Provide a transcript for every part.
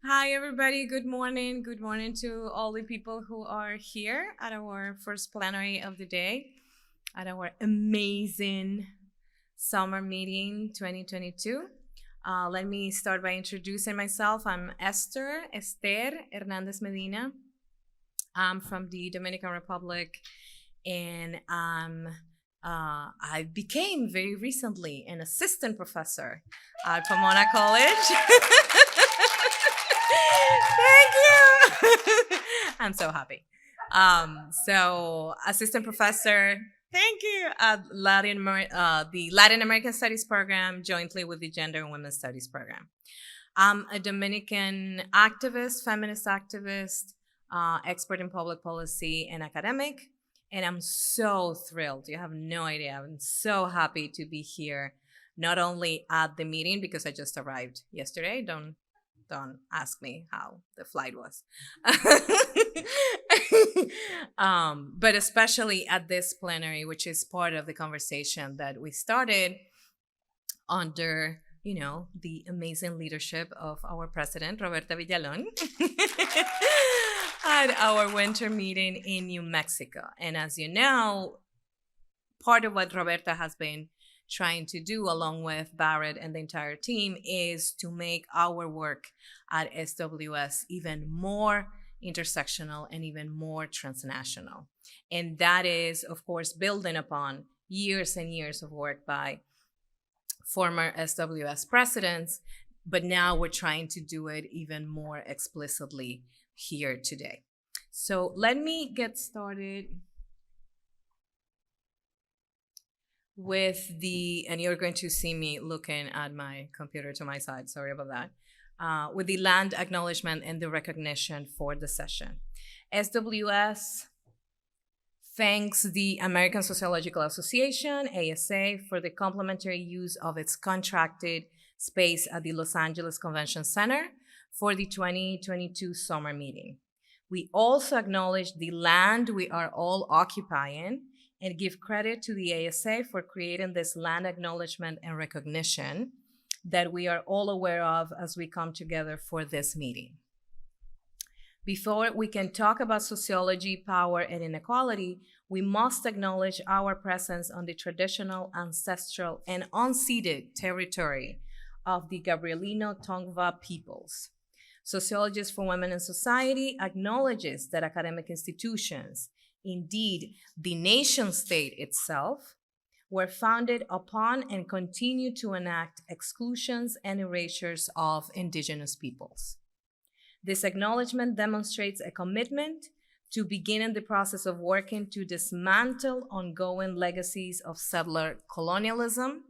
Hi, everybody. Good morning. Good morning to all the people who are here at our first plenary of the day, at our amazing summer meeting 2022. Let me start by introducing myself. I'm Esther Hernandez-Medina. I'm from the Dominican Republic, and I became very recently an assistant professor at Pomona College. Thank you. I'm so happy. So, assistant professor, thank you, at the Latin American Studies program, jointly with the Gender and Women's Studies program. I'm a Dominican activist, feminist activist, expert in public policy, and academic. And I'm so thrilled. You have no idea. I'm so happy to be here, not only at the meeting because I just arrived yesterday. Don't ask me how the flight was. But especially at this plenary, which is part of the conversation that we started under, the amazing leadership of our president, Roberta Villalón, at our winter meeting in New Mexico. And as you know, part of what Roberta has been trying to do, along with Barrett and the entire team, is to make our work at SWS even more intersectional and even more transnational. And that is, of course, building upon years and years of work by former SWS presidents, but now we're trying to do it even more explicitly here today. So let me get started with and you're going to see me looking at my computer to my side, sorry about that, with the land acknowledgement and the recognition for the session. SWS thanks the American Sociological Association, ASA, for the complimentary use of its contracted space at the Los Angeles Convention Center for the 2022 summer meeting. We also acknowledge the land we are all occupying and give credit to the ASA for creating this land acknowledgement and recognition that we are all aware of as we come together for this meeting. Before we can talk about sociology, power, and inequality, we must acknowledge our presence on the traditional, ancestral, and unceded territory of the Gabrielino Tongva peoples. Sociologists for Women in Society acknowledges that academic institutions, indeed, the nation state itself, were founded upon and continue to enact exclusions and erasures of Indigenous peoples. This acknowledgement demonstrates a commitment to beginning the process of working to dismantle ongoing legacies of settler colonialism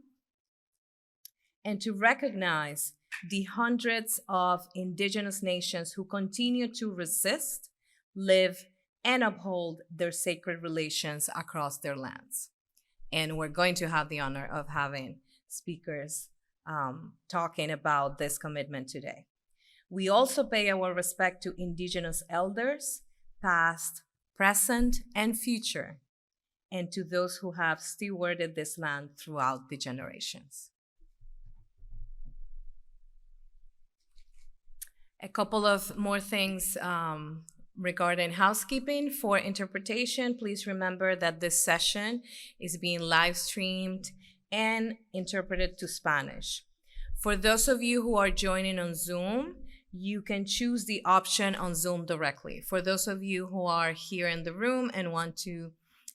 and to recognize the hundreds of Indigenous nations who continue to resist, live, and uphold their sacred relations across their lands. And we're going to have the honor of having speakers talking about this commitment today. We also pay our respect to Indigenous elders, past, present, and future, and to those who have stewarded this land throughout the generations. A couple of more things regarding housekeeping. For interpretation, please remember that this session is being live streamed and interpreted to Spanish. For those of you who are joining on Zoom, you can choose the option on Zoom directly. For those of you who are here in the room and want to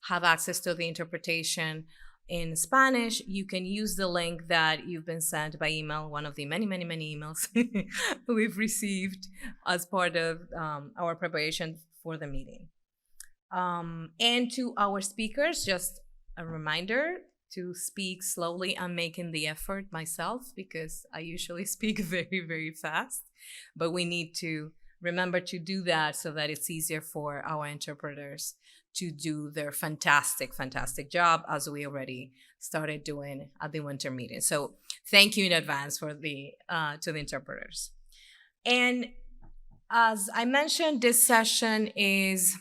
have access to the interpretation in Spanish, you can use the link that you've been sent by email, one of the many, many, many emails we've received as part of our preparation for the meeting. And to our speakers, just a reminder to speak slowly. I'm making the effort myself because I usually speak very, very fast, but we need to remember to do that so that it's easier for our interpreters to do their fantastic, fantastic job, as we already started doing at the winter meeting. So thank you in advance for to the interpreters. And as I mentioned, this session is,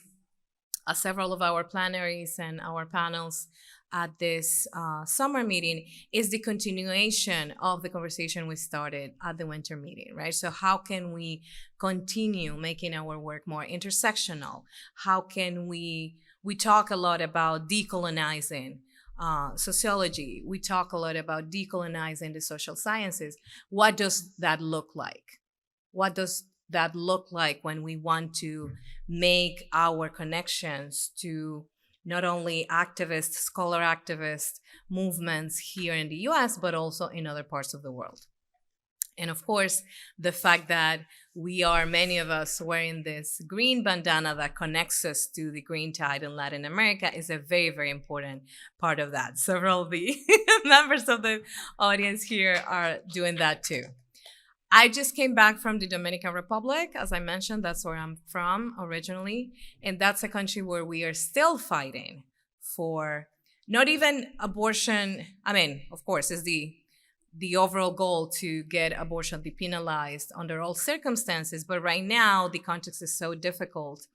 as several of our plenaries and our panels at this summer meeting is the continuation of the conversation we started at the winter meeting, right? So how can we continue making our work more intersectional? How can we talk a lot about decolonizing sociology. We talk a lot about decolonizing the social sciences. What does that look like? What does that look like when we want to make our connections to not only activist, scholar activist movements here in the US, but also in other parts of the world? And of course, the fact that we are, many of us, wearing this green bandana that connects us to the green tide in Latin America is a very, very important part of that. Several of the members of the audience here are doing that too. I just came back from the Dominican Republic. As I mentioned, that's where I'm from originally. And that's a country where we are still fighting for not even abortion. I mean, of course, is the overall goal to get abortion depenalized under all circumstances. But right now, the context is so difficult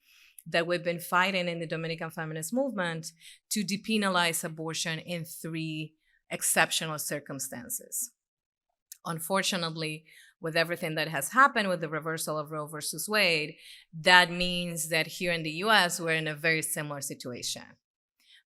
that we've been fighting in the Dominican feminist movement to depenalize abortion in 3 exceptional circumstances. Unfortunately, with everything that has happened with the reversal of Roe versus Wade, that means that here in the US, we're in a very similar situation.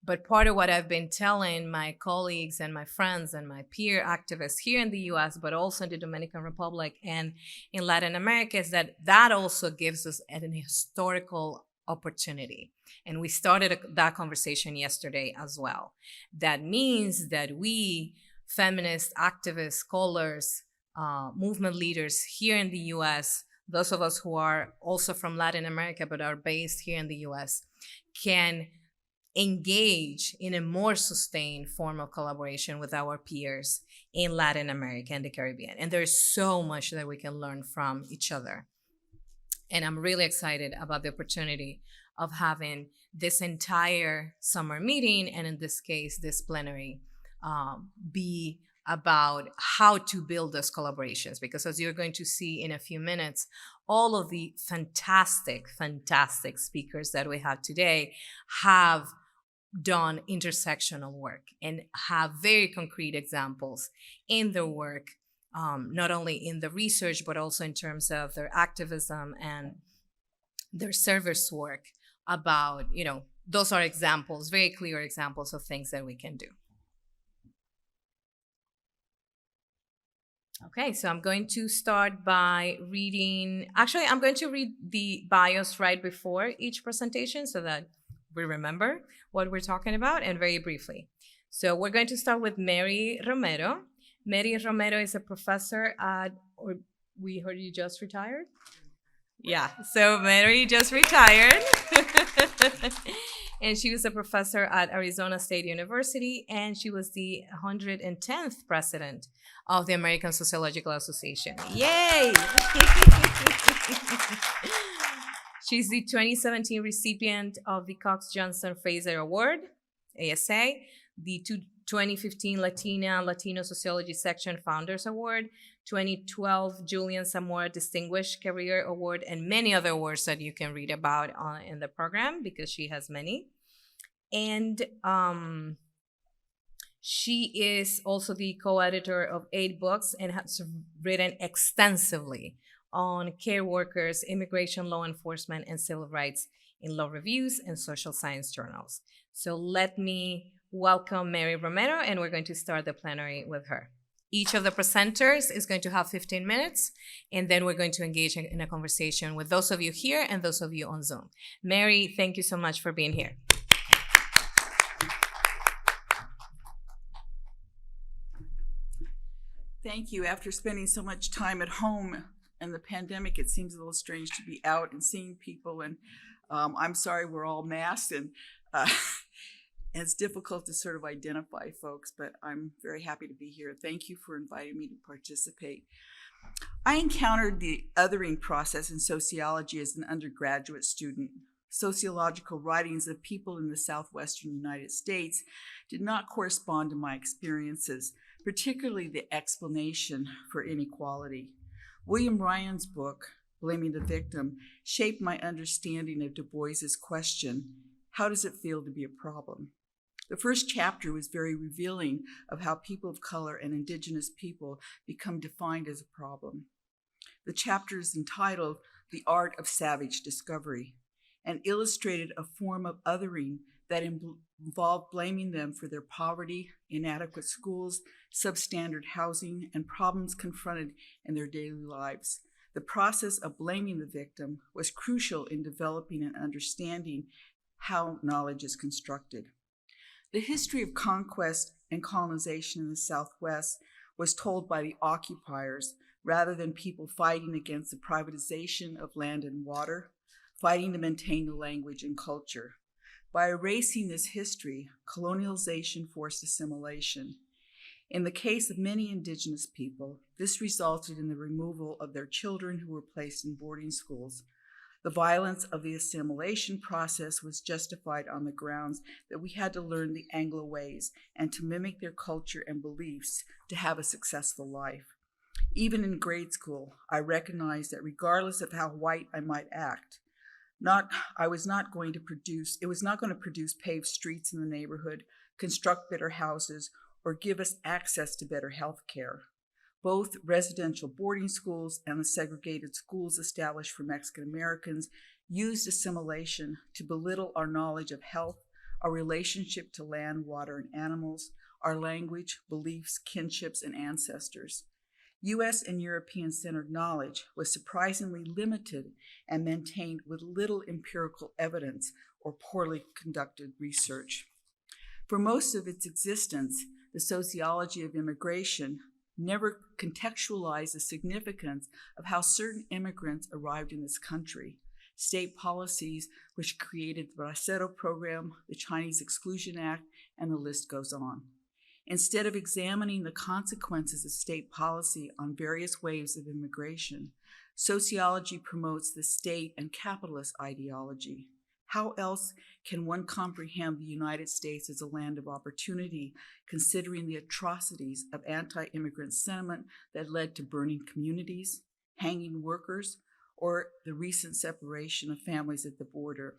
But part of what I've been telling my colleagues and my friends and my peer activists here in the US, but also in the Dominican Republic and in Latin America, is that also gives us an historical opportunity. And we started that conversation yesterday as well. That means that we, feminist activists, scholars, movement leaders here in the US, those of us who are also from Latin America but are based here in the US, can engage in a more sustained form of collaboration with our peers in Latin America and the Caribbean. And there's so much that we can learn from each other. And I'm really excited about the opportunity of having this entire summer meeting, and in this case, this plenary, be about how to build those collaborations. Because as you're going to see in a few minutes, all of the fantastic, fantastic speakers that we have today have done intersectional work and have very concrete examples in their work, not only in the research, but also in terms of their activism and their service work about, those are examples, very clear examples of things that we can do. Okay, so I'm going to start by reading, actually, I'm going to read the bios right before each presentation so that we remember what we're talking about, and very briefly. So we're going to start with Mary Romero. Mary Romero is a professor at, or we heard you just retired? Yeah, so Mary just retired. And she was a professor at Arizona State University, and she was the 110th president of the American Sociological Association. Yay! She's the 2017 recipient of the Cox Johnson Fraser Award, ASA, the 2015 Latino Sociology Section Founders Award, 2012 Julian Zamora Distinguished Career Award, and many other awards that you can read about in the program because she has many. And she is also the co-editor of 8 books and has written extensively on care workers, immigration law enforcement, and civil rights in law reviews and social science journals. So let me welcome Mary Romero, and we're going to start the plenary with her. Each of the presenters is going to have 15 minutes, and then we're going to engage in a conversation with those of you here and those of you on Zoom. Mary, thank you so much for being here. Thank you. After spending so much time at home in the pandemic, it seems a little strange to be out and seeing people. And I'm sorry we're all masked, and it's difficult to sort of identify folks, but I'm very happy to be here. Thank you for inviting me to participate. I encountered the othering process in sociology as an undergraduate student. Sociological writings of people in the southwestern United States did not correspond to my experiences, particularly the explanation for inequality. William Ryan's book, Blaming the Victim, shaped my understanding of Du Bois's question, how does it feel to be a problem? The first chapter was very revealing of how people of color and Indigenous people become defined as a problem. The chapter is entitled The Art of Savage Discovery and illustrated a form of othering that involved blaming them for their poverty, inadequate schools, substandard housing, and problems confronted in their daily lives. The process of blaming the victim was crucial in developing and understanding how knowledge is constructed. The history of conquest and colonization in the Southwest was told by the occupiers rather than people fighting against the privatization of land and water, fighting to maintain the language and culture. By erasing this history, colonialization forced assimilation. In the case of many Indigenous people, this resulted in the removal of their children who were placed in boarding schools. The violence of the assimilation process was justified on the grounds that we had to learn the Anglo ways and to mimic their culture and beliefs to have a successful life. Even in grade school, I recognized that regardless of how white I might act, it was not going to produce paved streets in the neighborhood, construct better houses, or give us access to better health care. Both residential boarding schools and the segregated schools established for Mexican Americans used assimilation to belittle our knowledge of health, our relationship to land, water, and animals, our language, beliefs, kinships, and ancestors. US and European-centered knowledge was surprisingly limited and maintained with little empirical evidence or poorly conducted research. For most of its existence, the sociology of immigration never contextualized the significance of how certain immigrants arrived in this country. State policies which created the Bracero program, the Chinese Exclusion Act, and the list goes on. Instead of examining the consequences of state policy on various waves of immigration, sociology promotes the state and capitalist ideology. How else can one comprehend the United States as a land of opportunity, considering the atrocities of anti-immigrant sentiment that led to burning communities, hanging workers, or the recent separation of families at the border?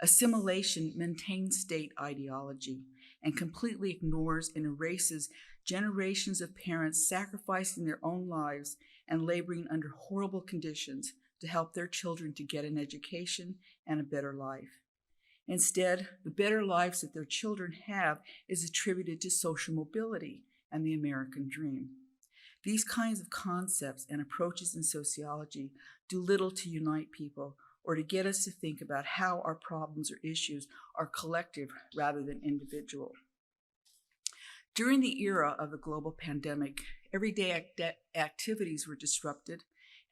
Assimilation maintains state ideology and completely ignores and erases generations of parents sacrificing their own lives and laboring under horrible conditions to help their children to get an education and a better life. Instead, the better lives that their children have is attributed to social mobility and the American dream. These kinds of concepts and approaches in sociology do little to unite people or to get us to think about how our problems or issues are collective rather than individual. During the era of the global pandemic, everyday activities were disrupted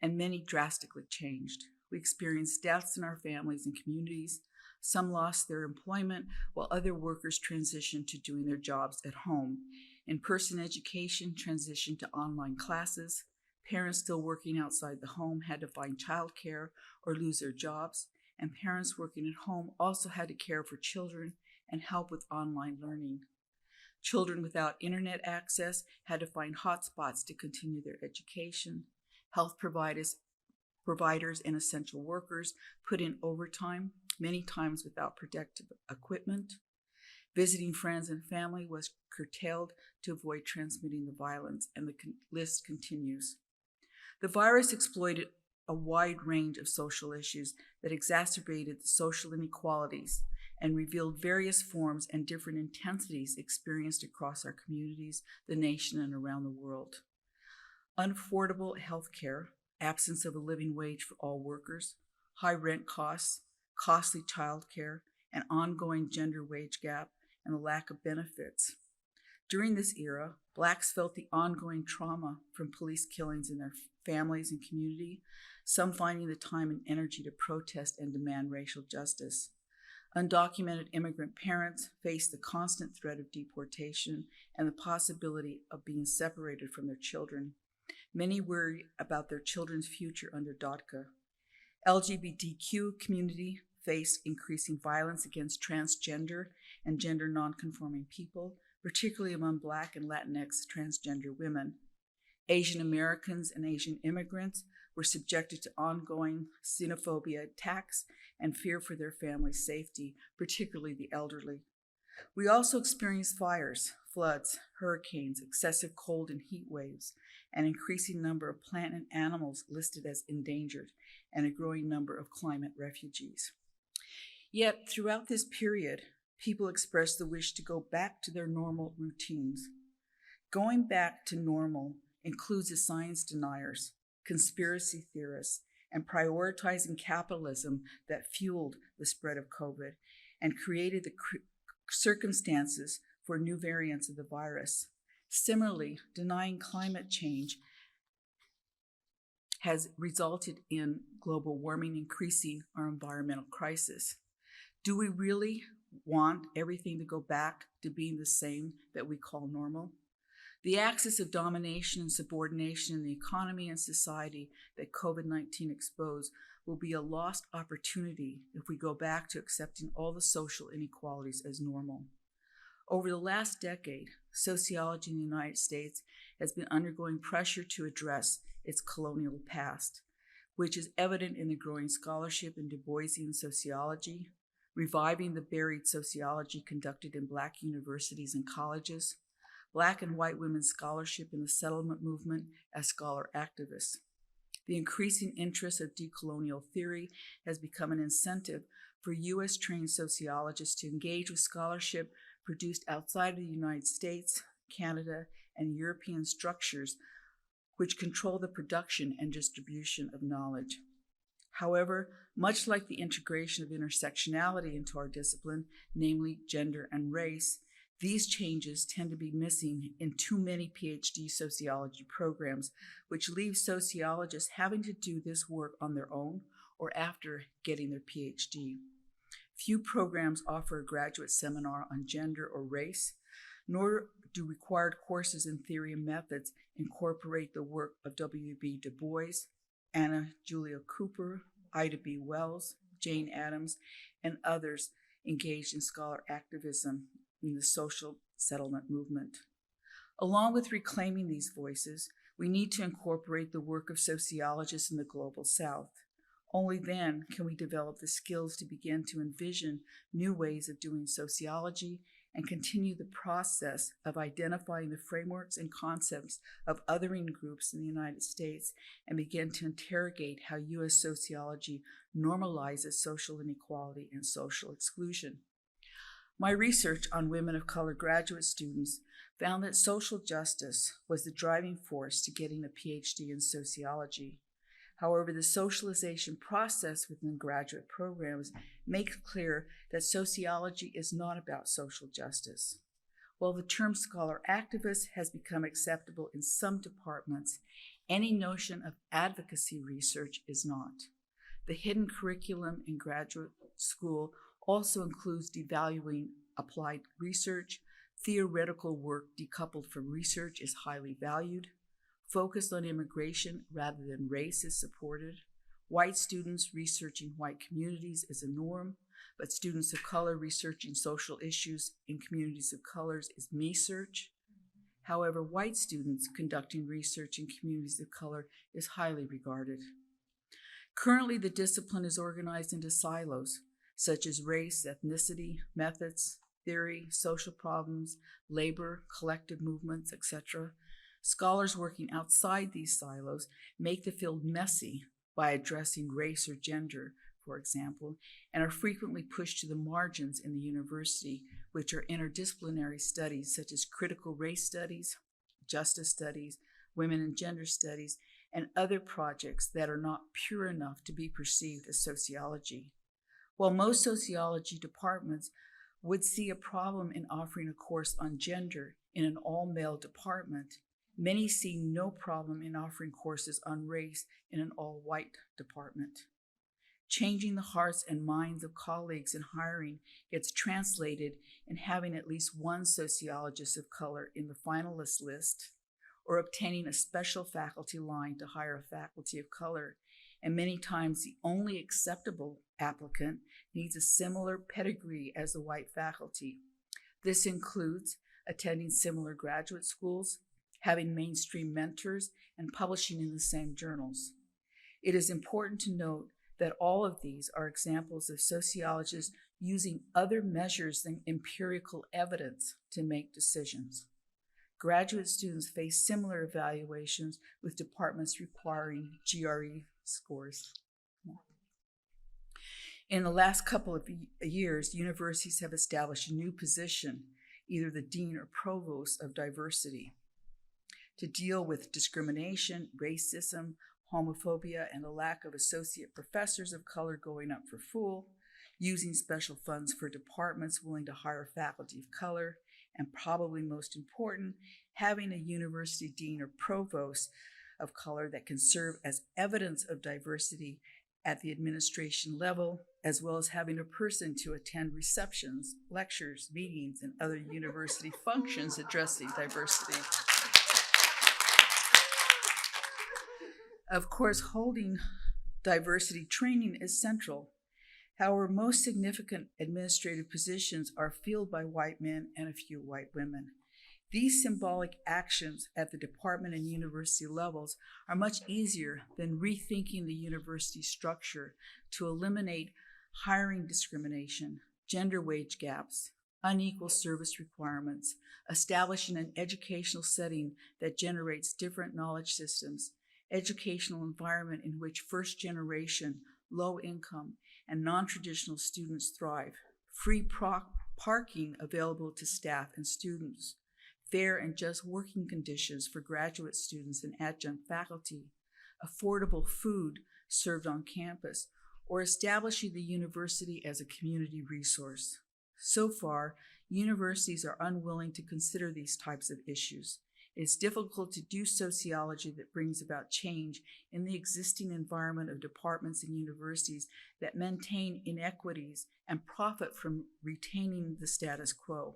and many drastically changed. We experienced deaths in our families and communities. Some lost their employment while other workers transitioned to doing their jobs at home. In-person education transitioned to online classes. Parents still working outside the home had to find childcare or lose their jobs, and parents working at home also had to care for children and help with online learning. Children without internet access had to find hotspots to continue their education. Health providers and essential workers put in overtime, many times without protective equipment. Visiting friends and family was curtailed to avoid transmitting the violence, and the list continues. The virus exploited a wide range of social issues that exacerbated the social inequalities and revealed various forms and different intensities experienced across our communities, the nation, and around the world. Unaffordable health care, absence of a living wage for all workers, high rent costs, costly childcare, an ongoing gender wage gap, and the lack of benefits. During this era, Blacks felt the ongoing trauma from police killings in their families and community, some finding the time and energy to protest and demand racial justice. Undocumented immigrant parents faced the constant threat of deportation and the possibility of being separated from their children. Many worry about their children's future under DACA. LGBTQ community faced increasing violence against transgender and gender nonconforming people, particularly among Black and Latinx transgender women. Asian Americans and Asian immigrants were subjected to ongoing xenophobia attacks and fear for their family's safety, particularly the elderly. We also experience fires, floods, hurricanes, excessive cold and heat waves, an increasing number of plant and animals listed as endangered, and a growing number of climate refugees. Yet, throughout this period, people express the wish to go back to their normal routines. Going back to normal includes the science deniers, conspiracy theorists, and prioritizing capitalism that fueled the spread of COVID and created the circumstances for new variants of the virus. Similarly, denying climate change has resulted in global warming increasing our environmental crisis. Do we really want everything to go back to being the same that we call normal? The axis of domination and subordination in the economy and society that COVID-19 exposed will be a lost opportunity if we go back to accepting all the social inequalities as normal. Over the last decade, sociology in the United States has been undergoing pressure to address its colonial past, which is evident in the growing scholarship in Du Boisian sociology, reviving the buried sociology conducted in Black universities and colleges, Black and white women's scholarship in the settlement movement as scholar activists. The increasing interest of decolonial theory has become an incentive for U.S.-trained sociologists to engage with scholarship produced outside of the United States, Canada, and European structures which control the production and distribution of knowledge. However, much like the integration of intersectionality into our discipline, namely gender and race, these changes tend to be missing in too many PhD sociology programs, which leave sociologists having to do this work on their own or after getting their PhD. Few programs offer a graduate seminar on gender or race, nor do required courses in theory and methods incorporate the work of W.B. Du Bois, Anna Julia Cooper, Ida B. Wells, Jane Addams, and others engaged in scholar activism in the social settlement movement. Along with reclaiming these voices, we need to incorporate the work of sociologists in the Global South. Only then can we develop the skills to begin to envision new ways of doing sociology and continue the process of identifying the frameworks and concepts of othering groups in the United States and begin to interrogate how U.S. sociology normalizes social inequality and social exclusion. My research on women of color graduate students found that social justice was the driving force to getting a PhD in sociology. However, the socialization process within graduate programs makes clear that sociology is not about social justice. While the term scholar activist has become acceptable in some departments, any notion of advocacy research is not. The hidden curriculum in graduate school also includes devaluing applied research. Theoretical work decoupled from research is highly valued. Focused on immigration rather than race is supported. White students researching white communities is a norm, but students of color researching social issues in communities of colors is me-search. However, white students conducting research in communities of color is highly regarded. Currently, the discipline is organized into silos, such as race, ethnicity, methods, theory, social problems, labor, collective movements, etc. Scholars working outside these silos make the field messy by addressing race or gender, for example, and are frequently pushed to the margins in the university, which are interdisciplinary studies such as critical race studies, justice studies, women and gender studies, and other projects that are not pure enough to be perceived as sociology. While most sociology departments would see a problem in offering a course on gender in an all-male department, many see no problem in offering courses on race in an all-white department. Changing the hearts and minds of colleagues in hiring gets translated in having at least one sociologist of color in the finalist list, or obtaining a special faculty line to hire a faculty of color, and many times the only acceptable applicant needs a similar pedigree as the white faculty. This includes attending similar graduate schools, having mainstream mentors, and publishing in the same journals. It is important to note that all of these are examples of sociologists using other measures than empirical evidence to make decisions. Graduate students face similar evaluations with departments requiring GRE scores. In the last couple of years, universities have established a new position, either the dean or provost of diversity, to deal with discrimination, racism, homophobia, and the lack of associate professors of color going up for full, using special funds for departments willing to hire faculty of color, and probably most important, having a university dean or provost of color that can serve as evidence of diversity at the administration level, as well as having a person to attend receptions, lectures, meetings, and other university functions addressing diversity. Of course, holding diversity training is central. However, most significant administrative positions are filled by white men and a few white women. These symbolic actions at the department and university levels are much easier than rethinking the university structure to eliminate hiring discrimination, gender wage gaps, unequal service requirements, establishing an educational setting that generates different knowledge systems, educational environment in which first-generation, low-income, and non-traditional students thrive, free parking available to staff and students, fair and just working conditions for graduate students and adjunct faculty, affordable food served on campus, or establishing the university as a community resource. So far, universities are unwilling to consider these types of issues. It's difficult to do sociology that brings about change in the existing environment of departments and universities that maintain inequities and profit from retaining the status quo.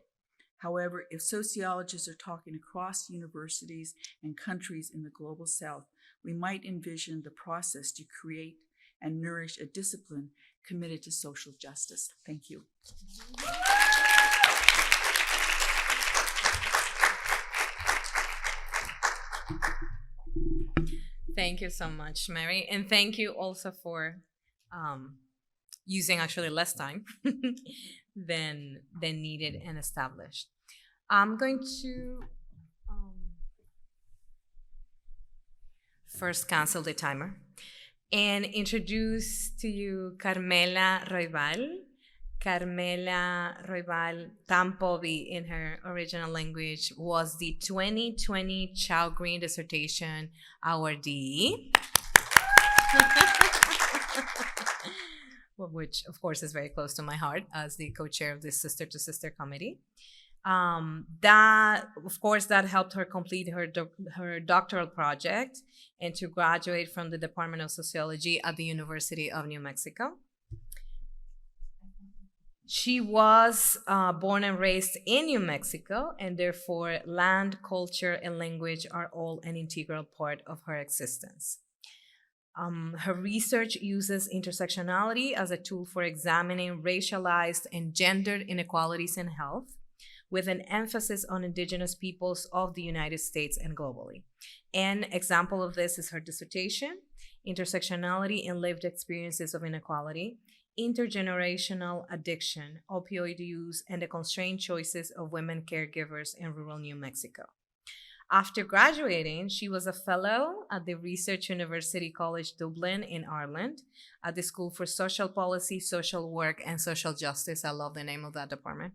However, if sociologists are talking across universities and countries in the global south, we might envision the process to create and nourish a discipline committed to social justice. Thank you. Thank you so much, Mary. And thank you also for using actually less time than needed and established. I'm going to first cancel the timer and introduce to you Carmela Roybal. Carmela Roybal Tampovi in her original language was the 2020 Chow Green Dissertation awardee. Which of course is very close to my heart as the co-chair of this Sister to Sister committee. That helped her complete her doctoral project and to graduate from the Department of Sociology at the University of New Mexico. She was born and raised in New Mexico, and therefore land, culture, and language are all an integral part of her existence. Her research uses intersectionality as a tool for examining racialized and gendered inequalities in health, with an emphasis on Indigenous peoples of the United States and globally. An example of this is her dissertation, Intersectionality and Lived Experiences of Inequality, Intergenerational Addiction, Opioid Use, and the Constrained Choices of Women Caregivers in Rural New Mexico. After graduating, she was a fellow at the Research University College Dublin in Ireland at the School for Social Policy, Social Work, and Social Justice. I love the name of that department.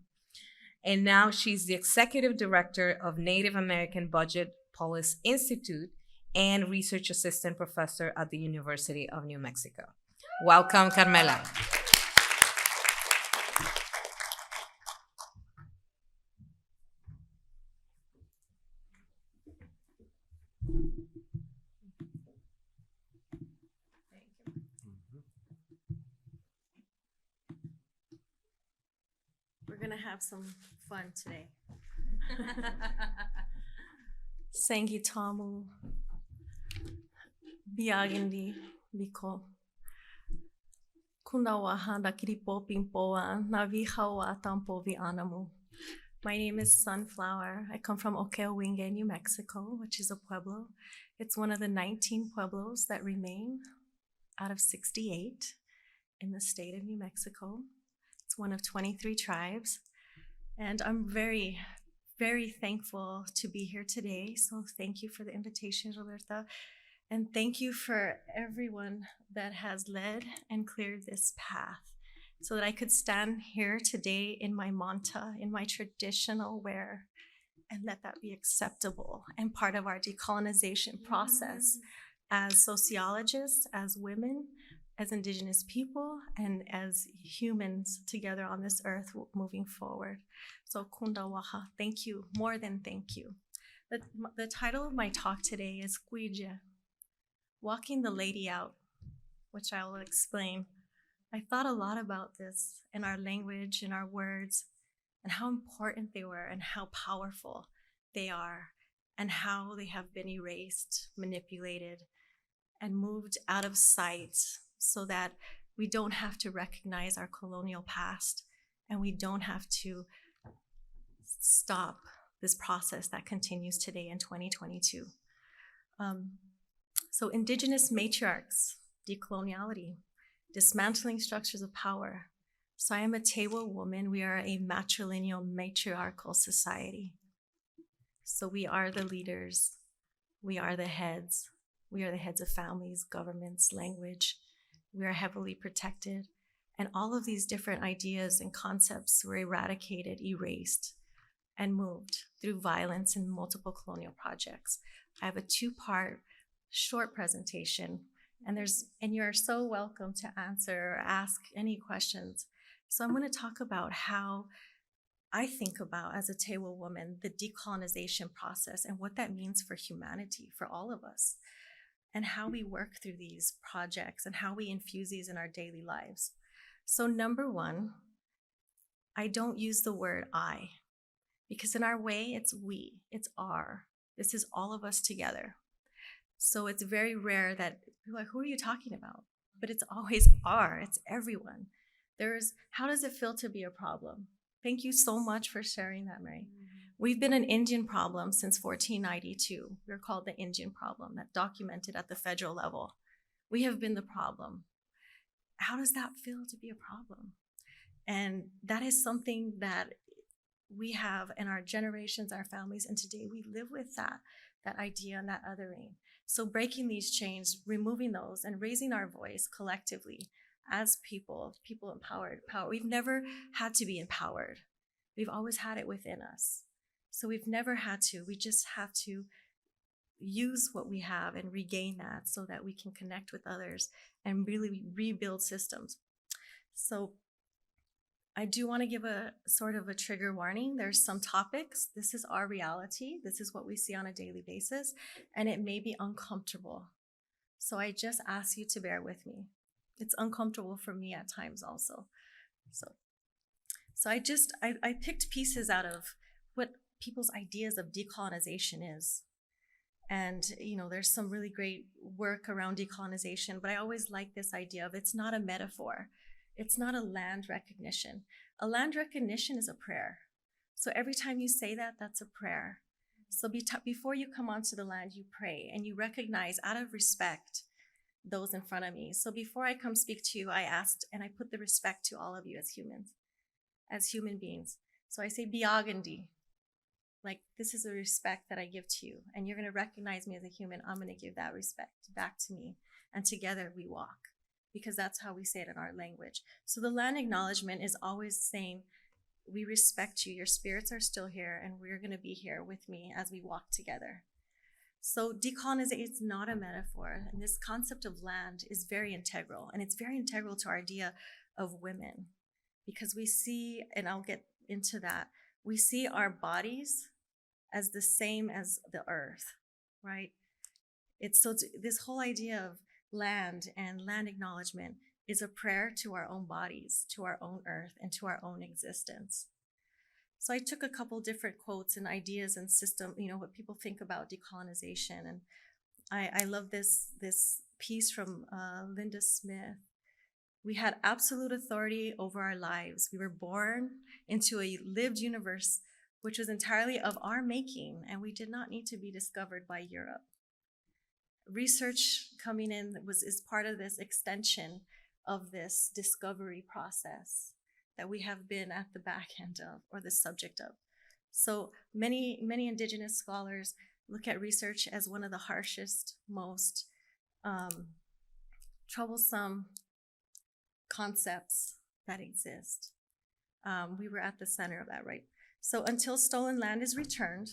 And now she's the executive director of Native American Budget Policy Institute and research assistant professor at the University of New Mexico. Welcome, Carmela. We're gonna have some fun today. Sangitamu, Biagandi, Biko. Kundawahanda Kiripo Pimpoa, Navihawa Tampovi Anamu. My name is Sunflower. I come from Okeowinge, New Mexico, which is a pueblo. It's one of the 19 pueblos that remain out of 68. in the state of New Mexico. It's one of 23 tribes. And I'm very, very thankful to be here today. So thank you for the invitation, Roberta. And thank you for everyone that has led and cleared this path so that I could stand here today in my manta, in my traditional wear, and let that be acceptable and part of our decolonization process as sociologists, as women, as Indigenous people, and as humans together on this earth moving forward. So kundawaha, thank you, more than thank you. The title of my talk today is Kwije, Walking the Lady Out, which I will explain. I thought a lot about this in our language, in our words, and how important they were and how powerful they are and how they have been erased, manipulated, and moved out of sight so that we don't have to recognize our colonial past and we don't have to stop this process that continues today in 2022. So Indigenous Matriarchs, Decoloniality, Dismantling Structures of Power. So I am a Tewa woman. We are a matrilineal, matriarchal society. So we are the leaders. We are the heads. We are the heads of families, governments, language. We are heavily protected. And all of these different ideas and concepts were eradicated, erased, and moved through violence in multiple colonial projects. I have a two-part short presentation, and you're so welcome to answer or ask any questions. So I'm going to talk about how I think about, as a Tewa woman, the decolonization process and what that means for humanity, for all of us, and how we work through these projects and how we infuse these in our daily lives. So number one, I don't use the word I, because in our way, it's we, it's our. This is all of us together. So it's very rare that people are like, who are you talking about? But it's always our, it's everyone. How does it feel to be a problem? Thank you so much for sharing that, Mary. We've been an Indian problem since 1492. We're called the Indian problem, that documented at the federal level. We have been the problem. How does that feel to be a problem? And that is something that we have in our generations, our families, and today we live with that idea and that othering. So breaking these chains, removing those, and raising our voice collectively as people empowered. We've never had to be empowered. We've always had it within us. So we've never had to. We just have to use what we have and regain that so that we can connect with others and really rebuild systems. So I do want to give a sort of a trigger warning. There's some topics. This is our reality. This is what we see on a daily basis, and it may be uncomfortable. So I just ask you to bear with me. It's uncomfortable for me at times also. So I picked pieces out of what people's ideas of decolonization is. And, there's some really great work around decolonization, but I always like this idea of it's not a metaphor. It's not a land recognition. A land recognition is a prayer. So every time you say that, that's a prayer. So before you come onto the land, you pray and you recognize out of respect those in front of me. So before I come speak to you, I asked and I put the respect to all of you as humans, as human beings. So I say biagandi, like this is a respect that I give to you, and you're going to recognize me as a human. I'm going to give that respect back to me, and together we walk, because that's how we say it in our language. So the land acknowledgement is always saying, we respect you, your spirits are still here, and we're going to be here with me as we walk together. So decolonization is not a metaphor, and this concept of land is very integral, and it's very integral to our idea of women, because we see, and I'll get into that, we see our bodies as the same as the earth, right? It's this whole idea of land and land acknowledgement is a prayer to our own bodies, to our own earth, and to our own existence. So I took a couple different quotes and ideas and system, what people think about decolonization. And I love this piece from Linda Smith. We had absolute authority over our lives. We were born into a lived universe, which was entirely of our making, and we did not need to be discovered by Europe. Research coming in is part of this extension of this discovery process that we have been at the back end of, or the subject of. So many Indigenous scholars look at research as one of the harshest, most troublesome concepts that exist. We were at the center of that, right? So until stolen land is returned,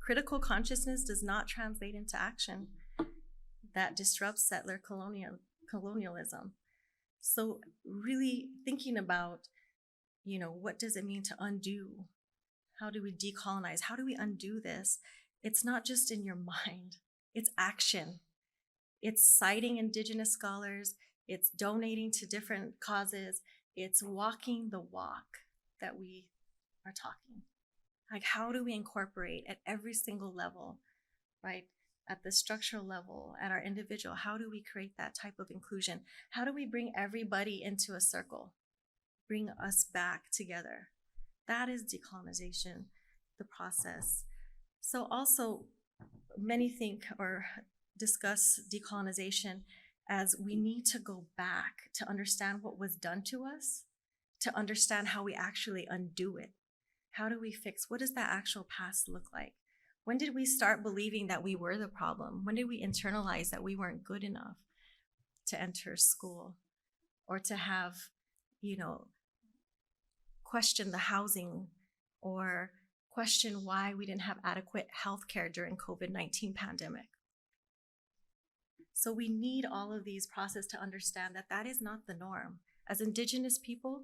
critical consciousness does not translate into action that disrupts settler colonialism. So really thinking about, what does it mean to undo? How do we decolonize? How do we undo this? It's not just in your mind, it's action. It's citing Indigenous scholars, it's donating to different causes, it's walking the walk that we are talking. Like, how do we incorporate at every single level, right? At the structural level, at our individual, how do we create that type of inclusion? How do we bring everybody into a circle? Bring us back together. That is decolonization, the process. So also, many think or discuss decolonization as we need to go back to understand what was done to us, to understand how we actually undo it. How do we fix? What does that actual past look like? When did we start believing that we were the problem? When did we internalize that we weren't good enough to enter school or to have, question the housing or question why we didn't have adequate health care during COVID-19 pandemic? So we need all of these processes to understand that that is not the norm. As Indigenous people,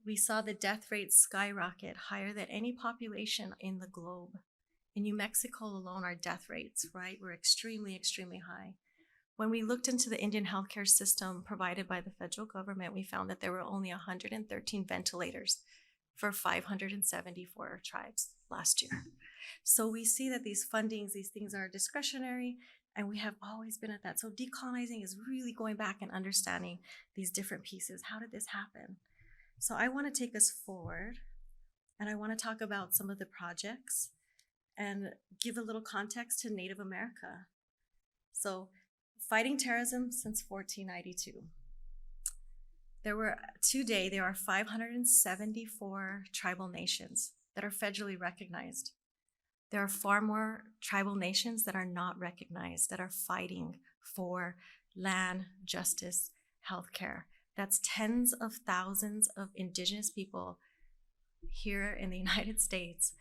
we saw the death rate skyrocket higher than any population in the globe. In New Mexico alone, our death rates, right, were extremely, extremely high. When we looked into the Indian healthcare system provided by the federal government, we found that there were only 113 ventilators for 574 tribes last year. So we see that these fundings, these things are discretionary, and we have always been at that. So decolonizing is really going back and understanding these different pieces. How did this happen? So I want to take us forward, and I want to talk about some of the projects and give a little context to Native America. So fighting terrorism since 1492. Today there are 574 tribal nations that are federally recognized. There are far more tribal nations that are not recognized, that are fighting for land, justice, healthcare. That's tens of thousands of Indigenous people here in the United States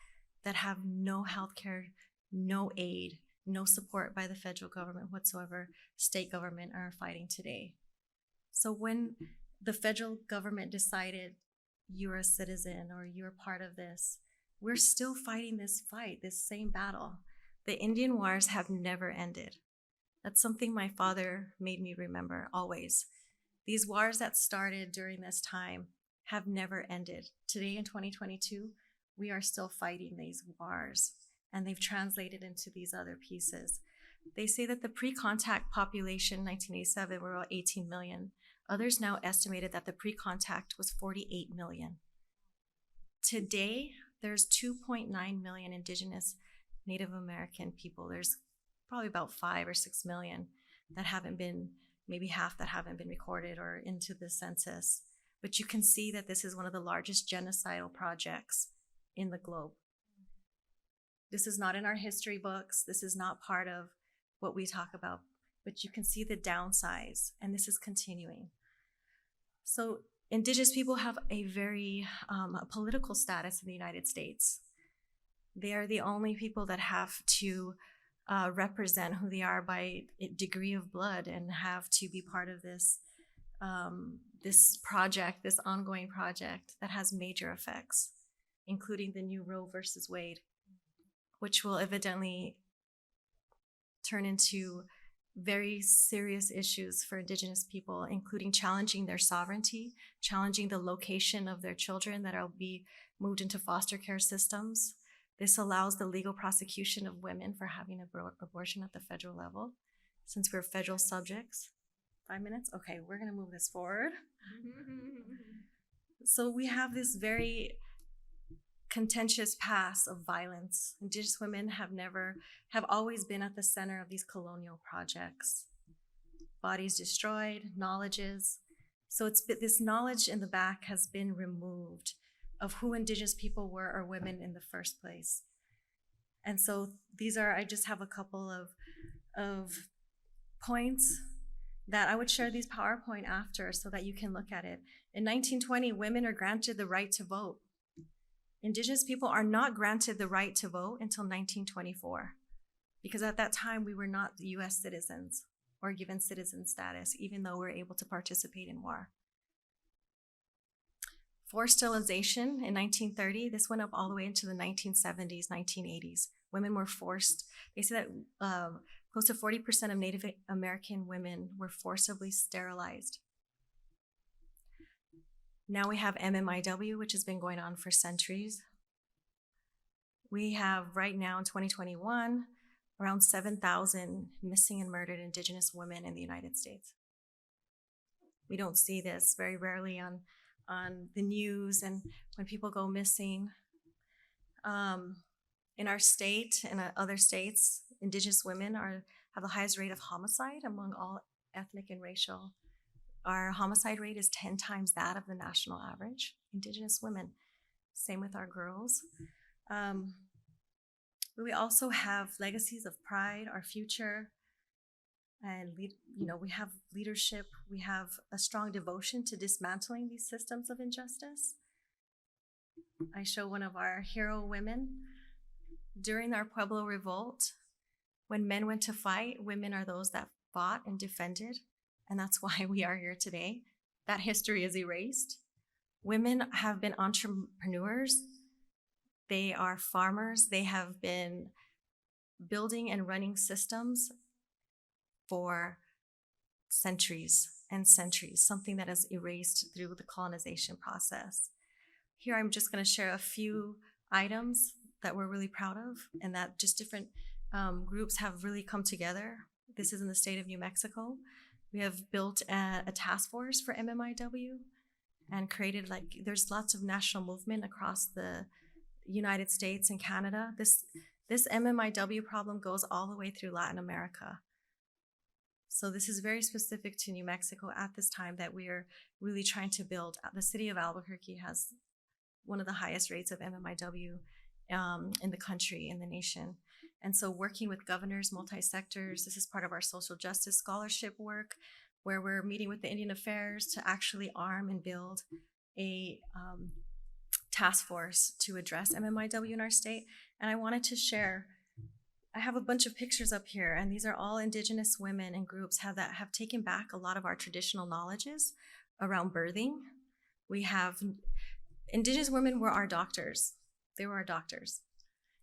that have no healthcare, no aid, no support by the federal government whatsoever. State government are fighting today. So when the federal government decided you're a citizen or you're part of this, we're still fighting this fight, this same battle. The Indian wars have never ended. That's something my father made me remember always. These wars that started during this time have never ended. Today in 2022, we are still fighting these wars, and they've translated into these other pieces. They say that the pre-contact population in 1987 were about 18 million. Others now estimated that the pre-contact was 48 million. Today, there's 2.9 million Indigenous Native American people. There's probably about 5 or 6 million that haven't been, maybe half that haven't been recorded or into the census. But you can see that this is one of the largest genocidal projects in the globe. This is not in our history books. This is not part of what we talk about, but you can see the downsize, and this is continuing. So Indigenous people have a very political status in the United States. They are the only people that have to represent who they are by a degree of blood and have to be part of this project, this ongoing project that has major effects, including the new Roe versus Wade, which will evidently turn into very serious issues for Indigenous people, including challenging their sovereignty, challenging the location of their children that will be moved into foster care systems. This allows the legal prosecution of women for having abortion at the federal level, since we're federal subjects. 5 minutes? Okay, we're gonna move this forward. So we have this very contentious past of violence. Indigenous women have always been at the center of these colonial projects. Bodies destroyed, knowledges, So this knowledge in the back has been removed of who Indigenous people were or women in the first place. And so I just have a couple of points that I would share these PowerPoint after so that you can look at it. In 1920, women are granted the right to vote. Indigenous people are not granted the right to vote until 1924, because at that time we were not US citizens or given citizen status, even though we were able to participate in war. Forced sterilization in 1930, this went up all the way into the 1970s, 1980s. Women were forced, they say that close to 40% of Native American women were forcibly sterilized. Now we have MMIW, which has been going on for centuries. We have right now in 2021, around 7,000 missing and murdered Indigenous women in the United States. We don't see this very rarely on the news and when people go missing. In our state and other states, Indigenous women have the highest rate of homicide among all ethnic and racial. Our homicide rate is 10 times that of the national average, Indigenous women. Same with our girls. We also have legacies of pride, our future, and we have leadership. We have a strong devotion to dismantling these systems of injustice. I show one of our hero women. During our Pueblo revolt, when men went to fight, women are those that fought and defended. And that's why we are here today. That history is erased. Women have been entrepreneurs. They are farmers. They have been building and running systems for centuries and centuries, something that is erased through the colonization process. Here, I'm just going to share a few items that we're really proud of and that just different groups have really come together. This is in the state of New Mexico. We have built a task force for MMIW and created, there's lots of national movement across the United States and Canada. This MMIW problem goes all the way through Latin America. So this is very specific to New Mexico at this time that we are really trying to build. The city of Albuquerque has one of the highest rates of MMIW in the country, in the nation. And so working with governors, multi-sectors, this is part of our social justice scholarship work, where we're meeting with the Indian Affairs to actually arm and build a task force to address MMIW in our state. And I wanted to share, I have a bunch of pictures up here, and these are all Indigenous women and groups that have taken back a lot of our traditional knowledges around birthing. We have, Indigenous women were our doctors. They were our doctors.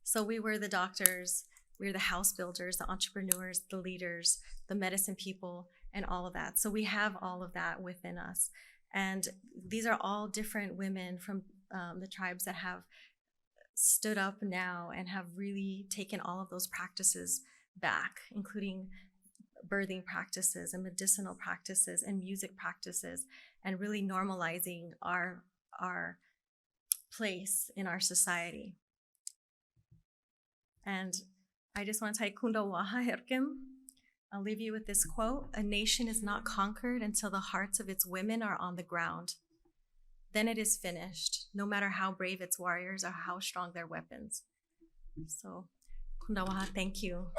So we were the doctors, we were the house builders, the entrepreneurs, the leaders, the medicine people, and all of that. So we have all of that within us. And these are all different women from the tribes that have stood up now and have really taken all of those practices back, including birthing practices and medicinal practices and music practices, and really normalizing our place in our society. And I just want to say, Kunda Waha Herkim. I'll leave you with this quote: "A nation is not conquered until the hearts of its women are on the ground. Then it is finished, no matter how brave its warriors or how strong their weapons." So, Kunda Waha, thank you.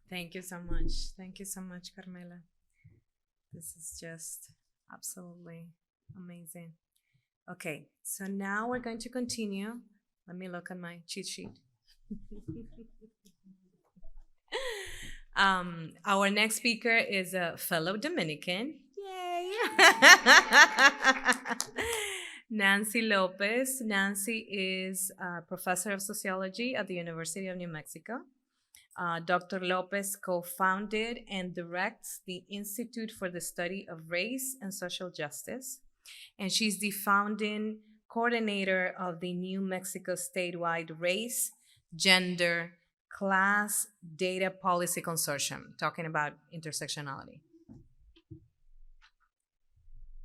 Thank you so much. Thank you so much, Carmela. This is just absolutely amazing. Okay, so now we're going to continue. Let me look at my cheat sheet. Our next speaker is a fellow Dominican. Yay! Nancy López. Nancy is a professor of sociology at the University of New Mexico. Dr. López co-founded and directs the Institute for the Study of Race and Social Justice, and she's the founding coordinator of the New Mexico statewide Race, Gender, Class Data Policy Consortium, talking about intersectionality.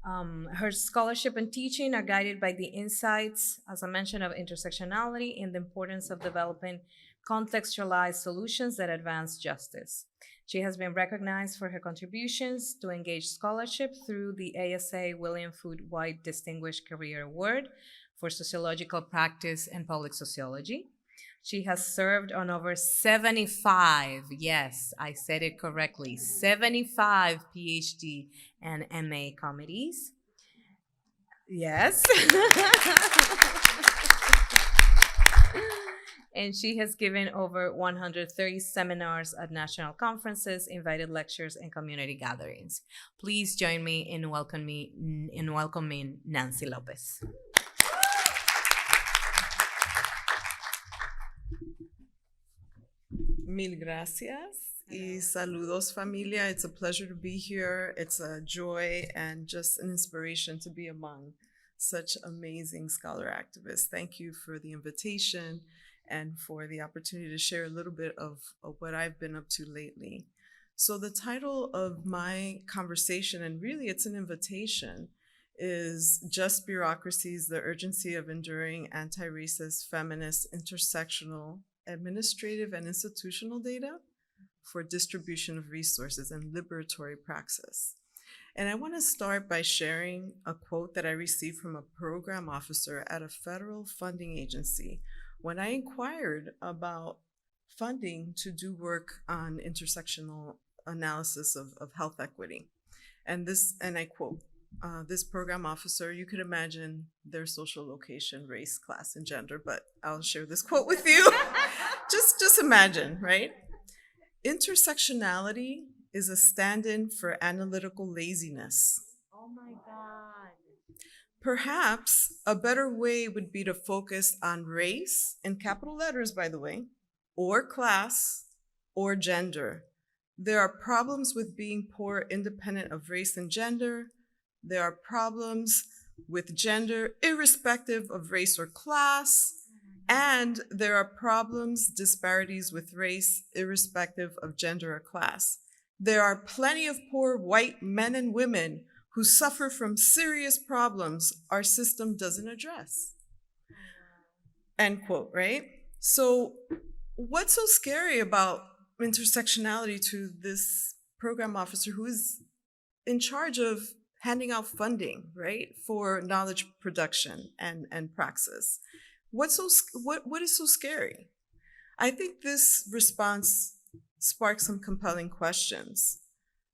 Her scholarship and teaching are guided by the insights, as I mentioned, of intersectionality and the importance of developing contextualized solutions that advance justice. She has been recognized for her contributions to engaged scholarship through the ASA William Food White Distinguished Career Award for Sociological Practice and Public Sociology. She has served on over 75, yes, I said it correctly, 75 PhD and MA committees. Yes. And she has given over 130 seminars at national conferences, invited lectures, and community gatherings. Please join me in welcoming Nancy López. Mil gracias y saludos familia. It's a pleasure to be here. It's a joy and just an inspiration to be among such amazing scholar activists. Thank you for the invitation and for the opportunity to share a little bit of what I've been up to lately. So the title of my conversation, and really it's an invitation, is Just Bureaucracies, the Urgency of Enduring Anti-Racist, Feminist, Intersectional, Administrative and Institutional Data for Distribution of Resources and Liberatory Praxis. And I want to start by sharing a quote that I received from a program officer at a federal funding agency when I inquired about funding to do work on intersectional analysis of health equity. And I quote, this program officer, you could imagine their social location, race, class, and gender, but I'll share this quote with you. Just imagine, right? Intersectionality is a stand-in for analytical laziness. Oh my God. Perhaps a better way would be to focus on race, in capital letters, by the way, or class, or gender. There are problems with being poor independent of race and gender. There are problems with gender irrespective of race or class. And there are problems, disparities with race irrespective of gender or class. There are plenty of poor white men and women who suffer from serious problems our system doesn't address. End quote, right? So what's so scary about intersectionality to this program officer who is in charge of handing out funding, right, for knowledge production and praxis? What is so scary? I think this response sparks some compelling questions.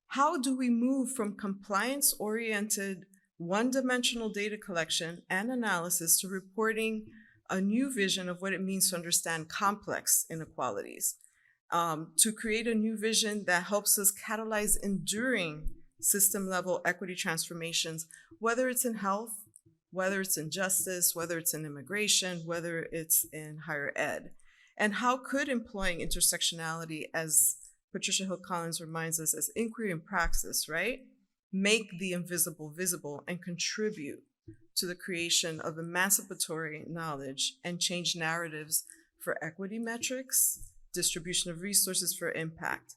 How do we move from compliance-oriented, one-dimensional data collection and analysis to reporting a new vision of what it means to understand complex inequalities, to create a new vision that helps us catalyze enduring system-level equity transformations, whether it's in health, whether it's in justice, whether it's in immigration, whether it's in higher ed? And how could employing intersectionality, as Patricia Hill Collins reminds us, as inquiry and praxis, right, make the invisible visible and contribute to the creation of emancipatory knowledge and change narratives for equity metrics, distribution of resources for impact?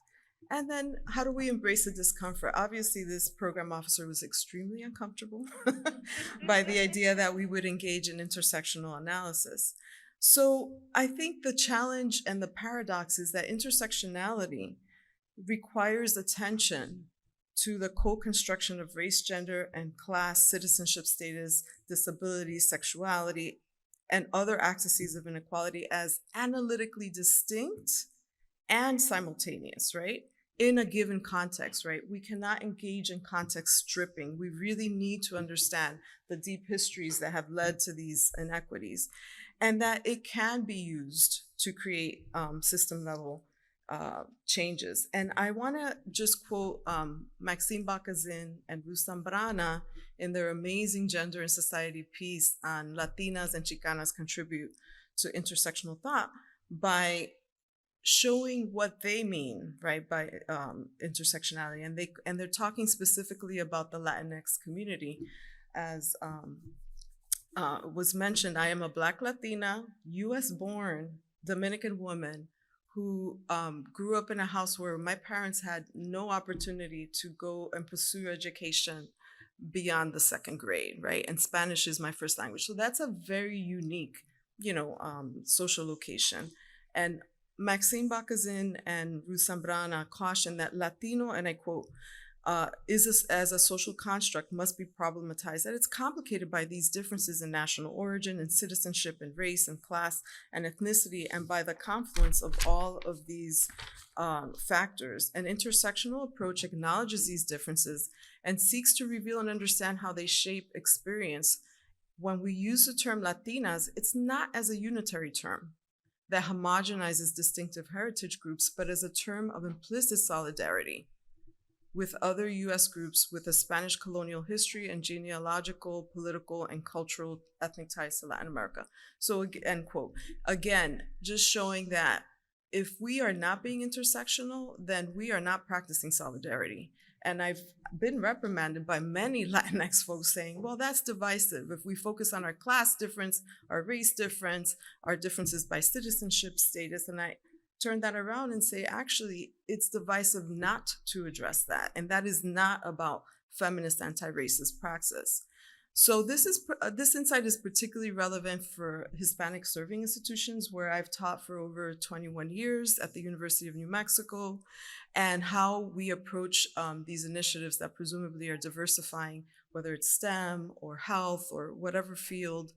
And then how do we embrace the discomfort? Obviously, this program officer was extremely uncomfortable by the idea that we would engage in intersectional analysis. So I think the challenge and the paradox is that intersectionality requires attention to the co-construction of race, gender, and class, citizenship status, disability, sexuality, and other axes of inequality as analytically distinct and simultaneous, right? In a given context, right? We cannot engage in context stripping. We really need to understand the deep histories that have led to these inequities, and that it can be used to create system-level changes. And I want to just quote Maxine Bacazin and Ruth Zambrana in their amazing Gender and Society piece on Latinas and Chicanas contribute to intersectional thought by showing what they mean, right, by intersectionality. And they're talking specifically about the Latinx community. As was mentioned, I am a Black Latina, US-born Dominican woman who grew up in a house where my parents had no opportunity to go and pursue education beyond the second grade, right? And Spanish is my first language. So that's a very unique, social location. And Maxine Bacazin and Ruth Zambrana caution that Latino, and I quote, as a social construct must be problematized, that it's complicated by these differences in national origin and citizenship and race and class and ethnicity, and by the confluence of all of these factors. An intersectional approach acknowledges these differences and seeks to reveal and understand how they shape experience. When we use the term Latinas, it's not as a unitary term that homogenizes distinctive heritage groups, but as a term of implicit solidarity with other U.S. groups with a Spanish colonial history and genealogical, political, and cultural ethnic ties to Latin America. So, end quote. Again, just showing that if we are not being intersectional, then we are not practicing solidarity. And I've been reprimanded by many Latinx folks saying, well, that's divisive. If we focus on our class difference, our race difference, our differences by citizenship status, and I turn that around and say, actually, it's divisive not to address that. And that is not about feminist anti-racist praxis. So this insight is particularly relevant for Hispanic serving institutions, where I've taught for over 21 years at the University of New Mexico, and how we approach these initiatives that presumably are diversifying, whether it's STEM or health or whatever field.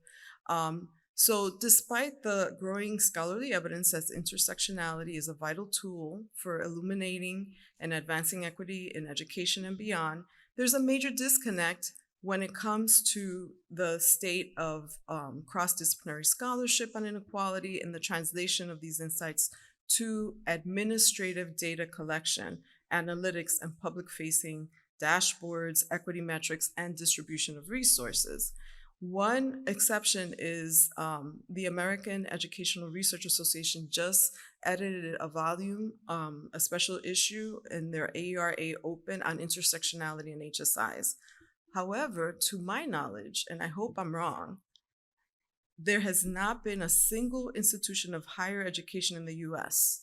So despite the growing scholarly evidence that intersectionality is a vital tool for illuminating and advancing equity in education and beyond, there's a major disconnect when it comes to the state of cross-disciplinary scholarship on inequality and the translation of these insights to administrative data collection, analytics, and public-facing dashboards, equity metrics, and distribution of resources. One exception is the American Educational Research Association just edited a volume, a special issue in their AERA Open on intersectionality and HSIs. However, to my knowledge, and I hope I'm wrong, there has not been a single institution of higher education in the US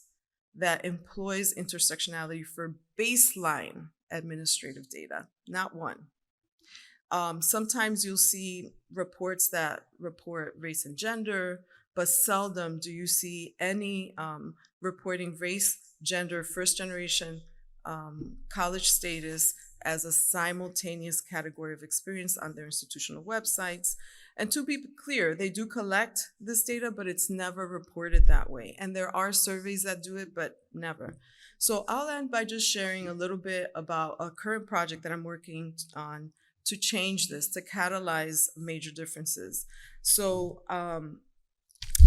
that employs intersectionality for baseline administrative data, not one. Sometimes you'll see reports that report race and gender, but seldom do you see any reporting race, gender, first generation, college status as a simultaneous category of experience on their institutional websites. And to be clear, they do collect this data, but it's never reported that way. And there are surveys that do it, but never. So I'll end by just sharing a little bit about a current project that I'm working on to change this, to catalyze major differences. So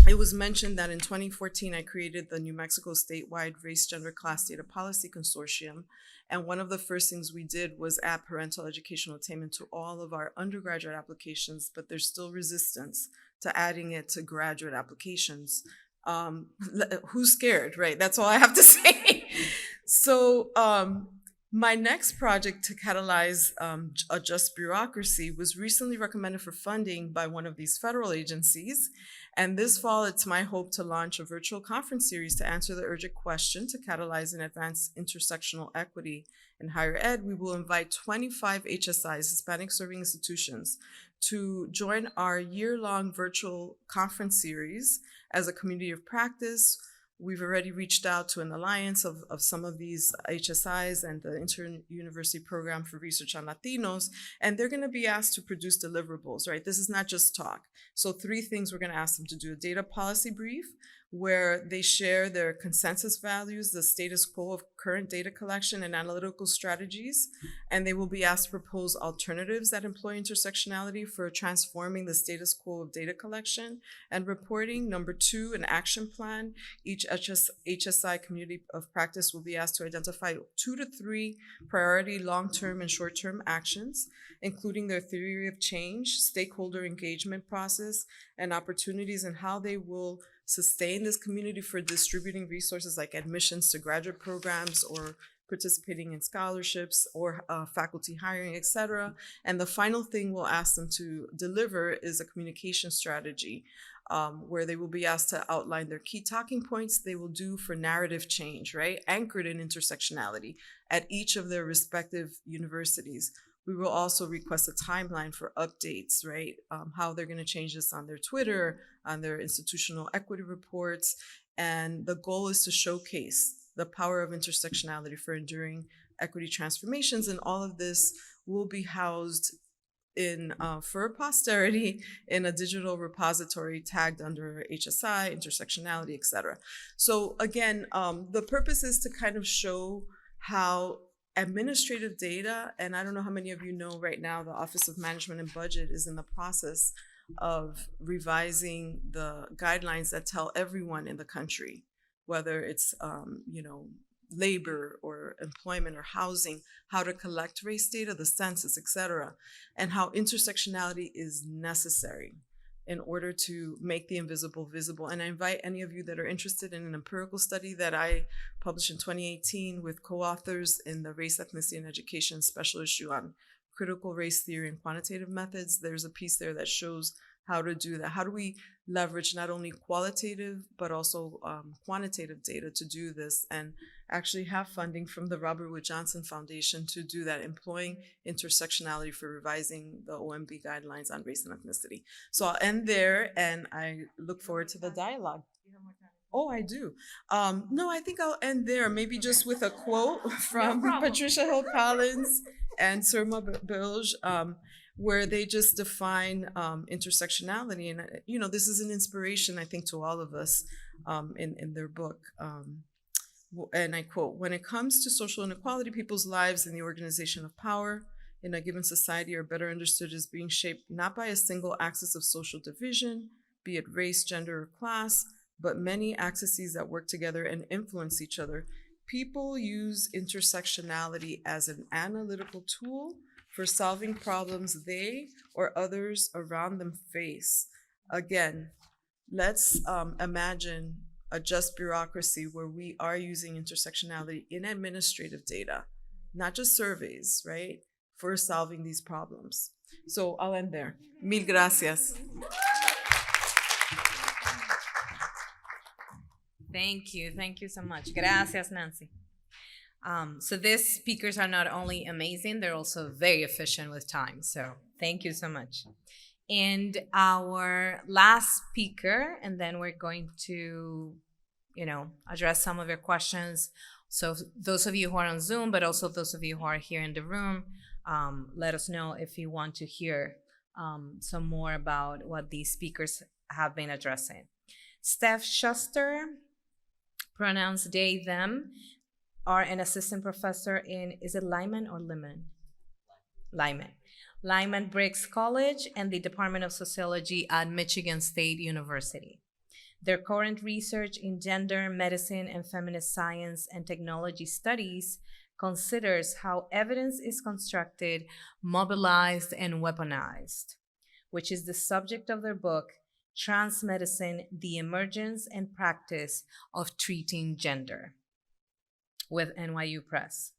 it was mentioned that in 2014, I created the New Mexico statewide Race, Gender, Class Data Policy Consortium. And one of the first things we did was add parental educational attainment to all of our undergraduate applications, but there's still resistance to adding it to graduate applications. Who's scared, right? That's all I have to say. So my next project to catalyze a just bureaucracy was recently recommended for funding by one of these federal agencies. And this fall, it's my hope to launch a virtual conference series to answer the urgent question to catalyze and advance intersectional equity in higher ed. We will invite 25 HSIs, Hispanic serving institutions, to join our year-long virtual conference series as a community of practice. We've already reached out to an alliance of some of these HSIs and the Inter-University Program for Research on Latinos, and they're gonna be asked to produce deliverables, right? This is not just talk. So 3 things we're gonna ask them to do: a data policy brief, where they share their consensus values, the status quo of current data collection and analytical strategies, and they will be asked to propose alternatives that employ intersectionality for transforming the status quo of data collection and reporting. Number 2, an action plan. Each HSI community of practice will be asked to identify 2 to 3 priority long-term and short-term actions, including their theory of change, stakeholder engagement process, and opportunities, and how they will sustain this community for distributing resources like admissions to graduate programs or participating in scholarships or faculty hiring, et cetera. And the final thing we'll ask them to deliver is a communication strategy where they will be asked to outline their key talking points they will do for narrative change, right? Anchored in intersectionality at each of their respective universities. We will also request a timeline for updates, right? How they're going to change this on their Twitter, on their institutional equity reports. And the goal is to showcase the power of intersectionality for enduring equity transformations. And all of this will be housed in for posterity in a digital repository tagged under HSI, intersectionality, etc. So again, the purpose is to kind of show how administrative data, and I don't know how many of you know right now, the Office of Management and Budget is in the process of revising the guidelines that tell everyone in the country, whether it's labor or employment or housing, how to collect race data, the census, etc., and how intersectionality is necessary in order to make the invisible visible. And I invite any of you that are interested in an empirical study that I published in 2018 with co-authors in the Race, Ethnicity, and Education special issue on critical race theory and quantitative methods. There's a piece there that shows how to do that. How do we leverage not only qualitative, but also quantitative data to do this, and actually have funding from the Robert Wood Johnson Foundation to do that, employing intersectionality for revising the OMB guidelines on race and ethnicity. So I'll end there, and I look forward to the dialogue. Oh, I do. No, I think I'll end there, maybe just with a quote from Patricia Hill Collins and Surma Bilge, where they just define intersectionality. And, this is an inspiration, I think, to all of us in their book. And I quote, "When it comes to social inequality, people's lives in the organization of power in a given society are better understood as being shaped not by a single axis of social division, be it race, gender, or class, but many axes that work together and influence each other. People use intersectionality as an analytical tool for solving problems they or others around them face." Again, let's imagine a just bureaucracy where we are using intersectionality in administrative data, not just surveys, right, for solving these problems. So I'll end there. Mil gracias. Thank you so much. Gracias, Nancy. So these speakers are not only amazing, they're also very efficient with time. So thank you so much. And our last speaker, and then we're going to, address some of your questions. So those of you who are on Zoom, but also those of you who are here in the room, let us know if you want to hear some more about what these speakers have been addressing. Stef Shuster, pronounced they, them, are an assistant professor in, is it Lyman or Lyman? Lyman Briggs College and the Department of Sociology at Michigan State University. Their current research in gender, medicine, and feminist science and technology studies considers how evidence is constructed, mobilized, and weaponized, which is the subject of their book, Trans Medicine, The Emergence and Practice of Treating Gender, with NYU Press.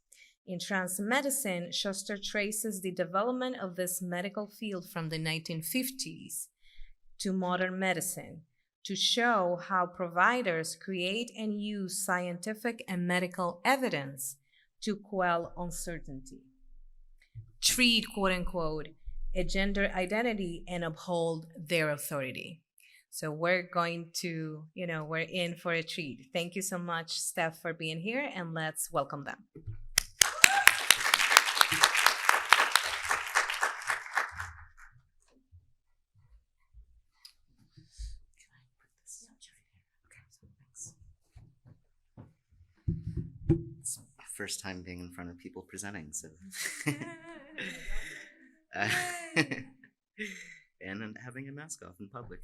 In Trans Medicine, Shuster traces the development of this medical field from the 1950s to modern medicine to show how providers create and use scientific and medical evidence to quell uncertainty, treat, quote unquote, a gender identity and uphold their authority. So we're going to, we're in for a treat. Thank you so much, Stef, for being here, and let's welcome them. It's my first time being in front of people presenting, so. And having a mask off in public.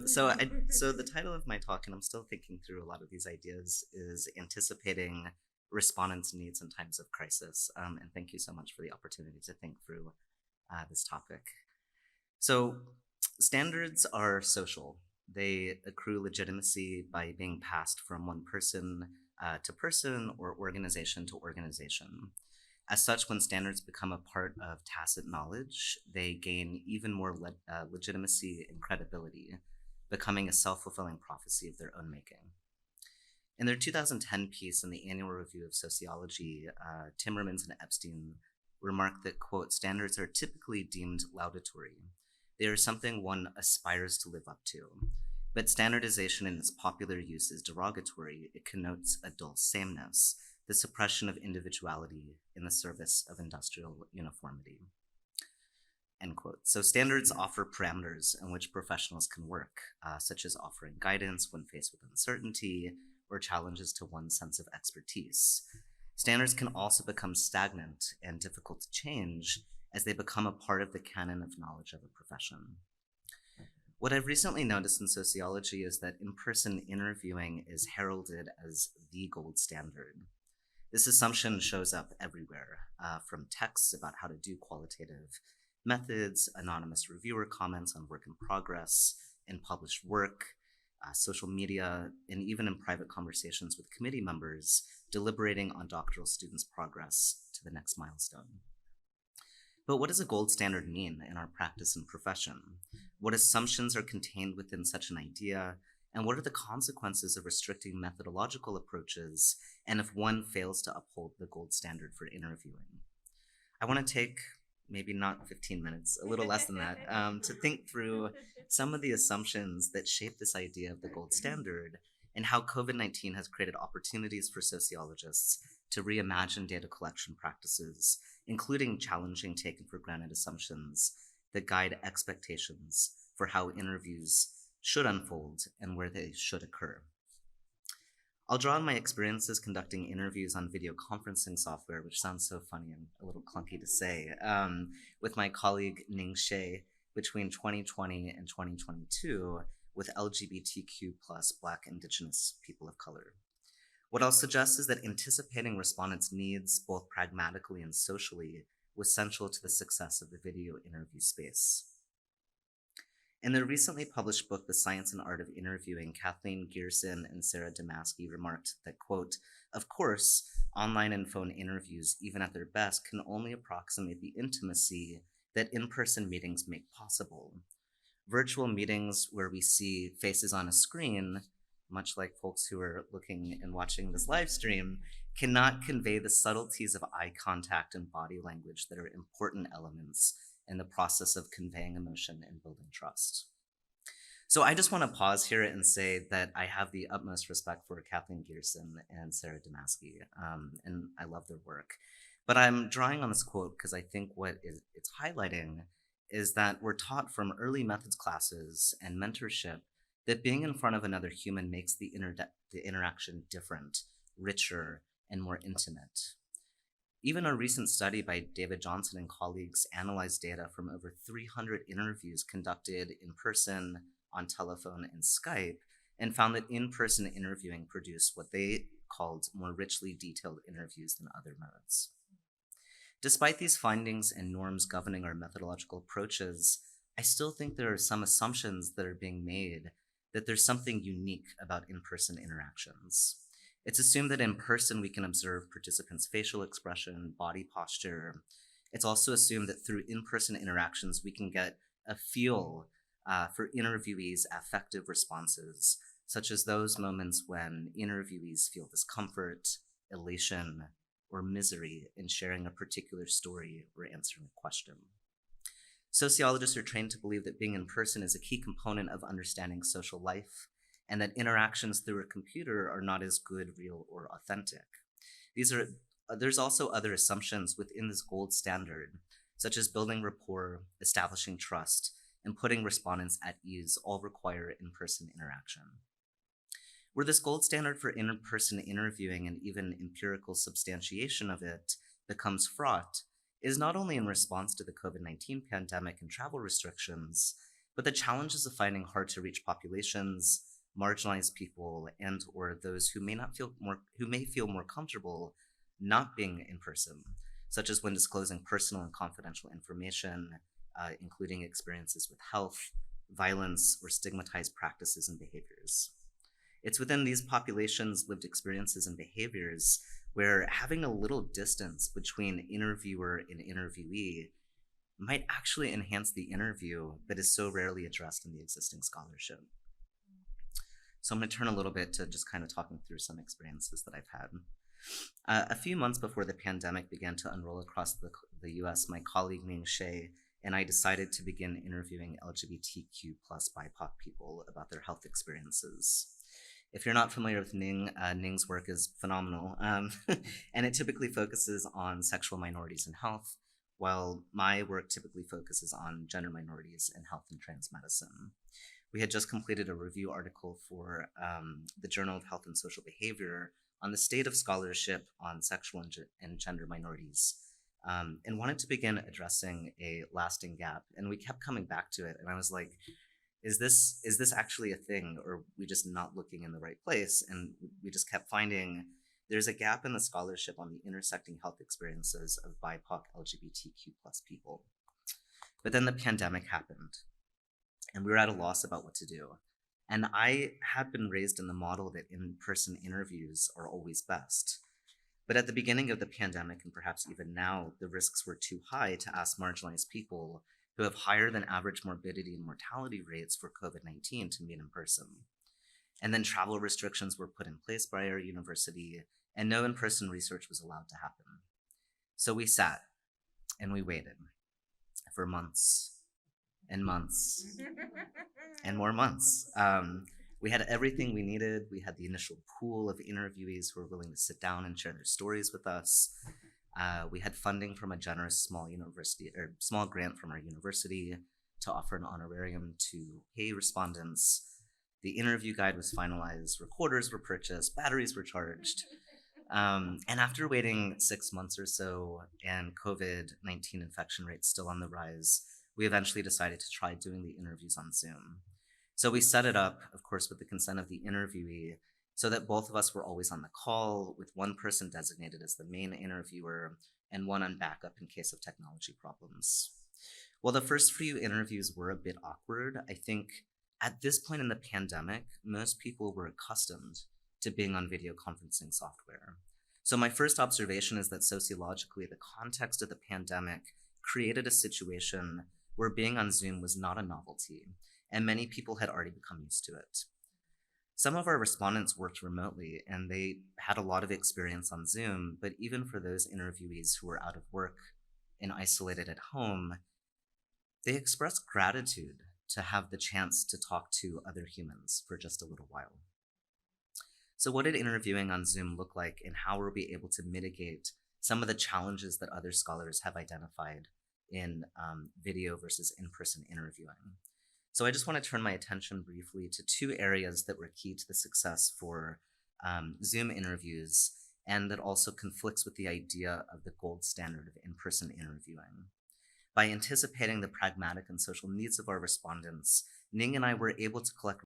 So the title of my talk, and I'm still thinking through a lot of these ideas, is Anticipating Respondents' Needs in Times of Crisis. And thank you so much for the opportunity to think through this topic. So standards are social. They accrue legitimacy by being passed from one person to person or organization to organization. As such, when standards become a part of tacit knowledge, they gain even more legitimacy and credibility, becoming a self-fulfilling prophecy of their own making. In their 2010 piece in the Annual Review of Sociology, Timmermans and Epstein remarked that, quote, standards are typically deemed laudatory. They are something one aspires to live up to. But standardization in its popular use is derogatory. It connotes a dull sameness, the suppression of individuality in the service of industrial uniformity. End quote. So standards offer parameters in which professionals can work, such as offering guidance when faced with uncertainty or challenges to one's sense of expertise. Standards can also become stagnant and difficult to change as they become a part of the canon of knowledge of a profession. What I've recently noticed in sociology is that in-person interviewing is heralded as the gold standard. This assumption shows up everywhere, from texts about how to do qualitative methods, anonymous reviewer comments on work in progress, in published work, social media, and even in private conversations with committee members deliberating on doctoral students' progress to the next milestone. But what does a gold standard mean in our practice and profession? What assumptions are contained within such an idea? And what are the consequences of restricting methodological approaches, and if one fails to uphold the gold standard for interviewing? I want to take maybe not 15 minutes, a little less than that, to think through some of the assumptions that shape this idea of the gold standard and how COVID-19 has created opportunities for sociologists to reimagine data collection practices, including challenging taken for granted assumptions that guide expectations for how interviews should unfold and where they should occur. I'll draw on my experiences conducting interviews on video conferencing software, which sounds so funny and a little clunky to say, with my colleague Ning Xie between 2020 and 2022 with LGBTQ+ Black Indigenous people of color. What I'll suggest is that anticipating respondents' needs, both pragmatically and socially, was central to the success of the video interview space. In their recently published book, The Science and Art of Interviewing, Kathleen Gearson and Sarah Damaski remarked that, quote, of course, online and phone interviews, even at their best, can only approximate the intimacy that in-person meetings make possible. Virtual meetings where we see faces on a screen, much like folks who are looking and watching this live stream, cannot convey the subtleties of eye contact and body language that are important elements in the process of conveying emotion and building trust. So I just want to pause here and say that I have the utmost respect for Kathleen Gearson and Sarah Damaski, and I love their work. But I'm drawing on this quote because I think what it's highlighting is that we're taught from early methods classes and mentorship that being in front of another human makes the interaction different, richer, and more intimate. Even a recent study by David Johnson and colleagues analyzed data from over 300 interviews conducted in person, on telephone, and Skype, and found that in-person interviewing produced what they called more richly detailed interviews than other modes. Despite these findings and norms governing our methodological approaches, I still think there are some assumptions that are being made that there's something unique about in-person interactions. It's assumed that in person we can observe participants' facial expression, body posture. It's also assumed that through in-person interactions we can get a feel for interviewees' affective responses, such as those moments when interviewees feel discomfort, elation, or misery in sharing a particular story or answering a question. Sociologists are trained to believe that being in person is a key component of understanding social life, and that interactions through a computer are not as good, real, or authentic. There's also other assumptions within this gold standard, such as building rapport, establishing trust, and putting respondents at ease, all require in-person interaction. Where this gold standard for in-person interviewing and even empirical substantiation of it becomes fraught is not only in response to the COVID-19 pandemic and travel restrictions, but the challenges of finding hard-to-reach populations, marginalized people, and or those who may feel more comfortable not being in person, such as when disclosing personal and confidential information, including experiences with health, violence, or stigmatized practices and behaviors. It's within these populations' lived experiences and behaviors where having a little distance between interviewer and interviewee might actually enhance the interview that is so rarely addressed in the existing scholarship. So I'm going to turn a little bit to just kind of talking through some experiences that I've had. A few months before the pandemic began to unroll across the US, my colleague Ning Shea and I decided to begin interviewing LGBTQ plus BIPOC people about their health experiences. If you're not familiar with Ning, Ning's work is phenomenal, and it typically focuses on sexual minorities in health, while my work typically focuses on gender minorities in health and trans medicine. We had just completed a review article for the Journal of Health and Social Behavior on the state of scholarship on sexual and gender minorities, and wanted to begin addressing a lasting gap. And we kept coming back to it, and I was like, is this actually a thing, or are we just not looking in the right place? And we just kept finding there's a gap in the scholarship on the intersecting health experiences of BIPOC LGBTQ plus people. But then the pandemic happened, and we were at a loss about what to do. And I had been raised in the model that in-person interviews are always best. But at the beginning of the pandemic, and perhaps even now, the risks were too high to ask marginalized people who have higher than average morbidity and mortality rates for COVID-19 to meet in person. And then travel restrictions were put in place by our university, and no in-person research was allowed to happen. So we sat and we waited for months and months and more months. We had everything we needed. We had the initial pool of interviewees who were willing to sit down and share their stories with us. We had funding from a generous small grant from our university to offer an honorarium to pay respondents. The interview guide was finalized, recorders were purchased, batteries were charged. And after waiting 6 months or so and COVID-19 infection rates still on the rise, we eventually decided to try doing the interviews on Zoom. So we set it up, of course, with the consent of the interviewee, so that both of us were always on the call, with one person designated as the main interviewer and one on backup in case of technology problems. While the first few interviews were a bit awkward, I think at this point in the pandemic, most people were accustomed to being on video conferencing software. So my first observation is that sociologically, the context of the pandemic created a situation where being on Zoom was not a novelty, and many people had already become used to it. Some of our respondents worked remotely, and they had a lot of experience on Zoom, but even for those interviewees who were out of work and isolated at home, they expressed gratitude to have the chance to talk to other humans for just a little while. So what did interviewing on Zoom look like, and how were we able to mitigate some of the challenges that other scholars have identified in video versus in-person interviewing? So I just want to turn my attention briefly to two areas that were key to the success for Zoom interviews, and that also conflicts with the idea of the gold standard of in-person interviewing. By anticipating the pragmatic and social needs of our respondents, Ning and I were able to collect